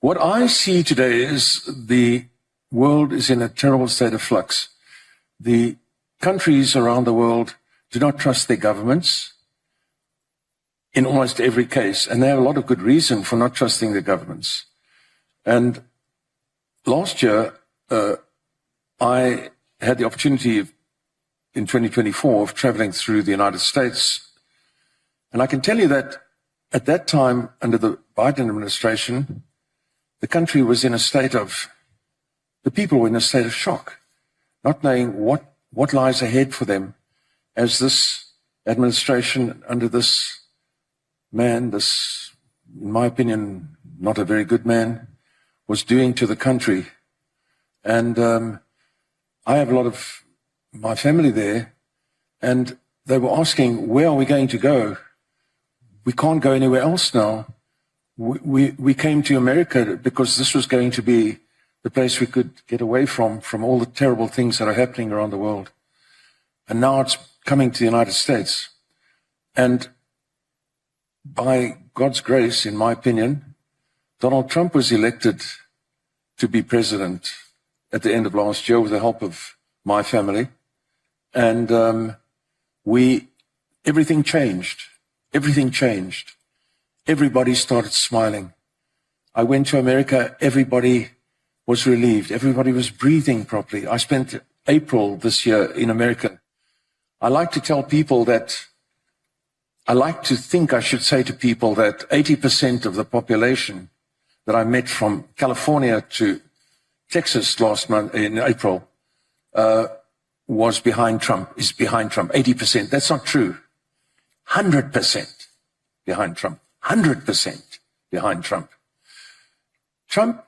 What I see today is the world is in a terrible state of flux. The countries around the world do not trust their governments in almost every case, and they have a lot of good reason for not trusting their governments. And last year, I had the opportunity in 2024 of traveling through the United States. And I can tell you that at that time, under the Biden administration, the country was in a state of, the people were in a state of shock, not knowing what lies ahead for them as this administration under this man, this, in my opinion, not a very good man, was doing to the country. And I have a lot of my family there, and they were asking, where are we going to go? We can't go anywhere else now. We came to America because this was going to be the place we could get away from all the terrible things that are happening around the world. And now it's coming to the United States. And by God's grace, in my opinion, Donald Trump was elected to be president at the end of last year with the help of my family. And everything changed. Everything changed. Everybody started smiling. I went to America, everybody was relieved. Everybody was breathing properly. I spent April this year in America. I like to tell people that, I like to think I should say to people that 80% of the population that I met from California to Texas last month, in April, was behind Trump, is behind Trump. 80%. That's not true. 100% behind Trump. 100% behind Trump. Trump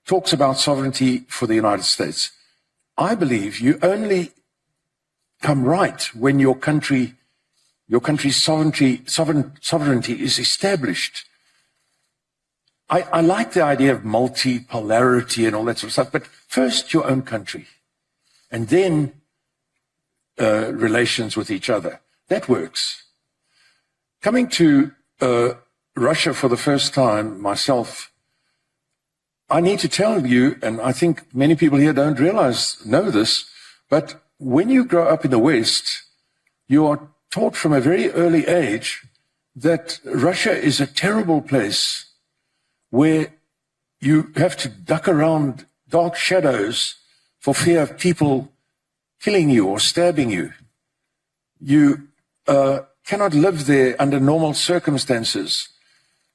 talks about sovereignty for the United States. I believe you only come right when your country's sovereignty is established. I like the idea of multipolarity and all that sort of stuff, but first your own country, and then relations with each other. That works. Coming to Russia for the first time myself, I need to tell you, and I think many people here don't know this, but when you grow up in the West, you are taught from a very early age that Russia is a terrible place where you have to duck around dark shadows for fear of people killing you or stabbing you. You cannot live there under normal circumstances.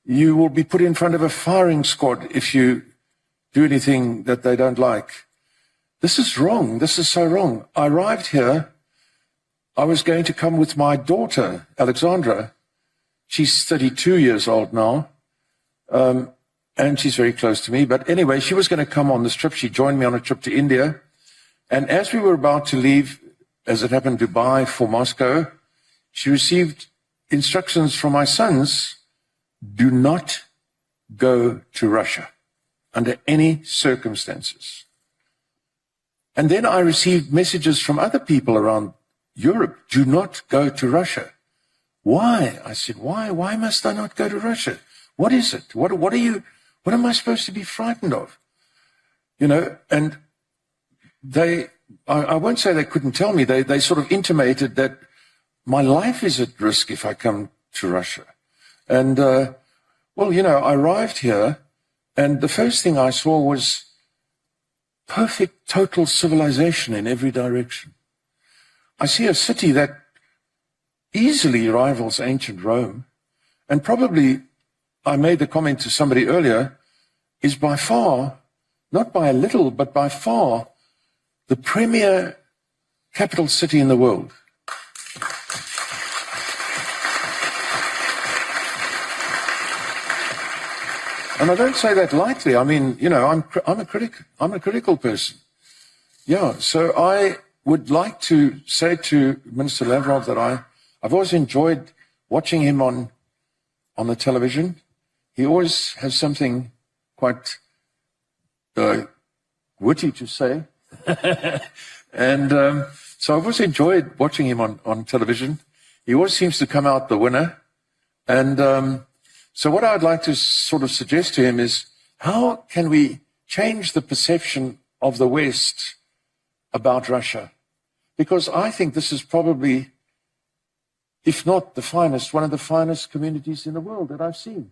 You will be put in front of a firing squad if you do anything that they don't like. This is wrong. This is so wrong. I arrived here. I was going to come with my daughter, Alexandra. She's 32 years old now, and she's very close to me. But anyway, she was going to come on this trip. She joined me on a trip to India. And as we were about to leave, as it happened, Dubai for Moscow, she received instructions from my sons, do not go to Russia under any circumstances. And then I received messages from other people around Europe, do not go to Russia. Why? I said, why? Why must I not go to Russia? What is it? What am I supposed to be frightened of? You know, and I won't say they couldn't tell me, they sort of intimated that my life is at risk if I come to Russia. And, well, you know, I arrived here, and the first thing I saw was perfect, total civilization in every direction. I see a city that easily rivals ancient Rome, and probably, I made the comment to somebody earlier, is by far, not by a little, but by far, the premier capital city in the world. And I don't say that lightly. I mean, you know, I'm a critical person. Yeah, so I would like to say to Minister Lavrov that I've always enjoyed watching him on the television. He always has something quite witty to say. And so I've always enjoyed watching him on television. He always seems to come out the winner. And so what I'd like to sort of suggest to him is, How can we change the perception of the West about Russia? Because I think this is probably, if not the finest, one of the finest communities in the world that I've seen.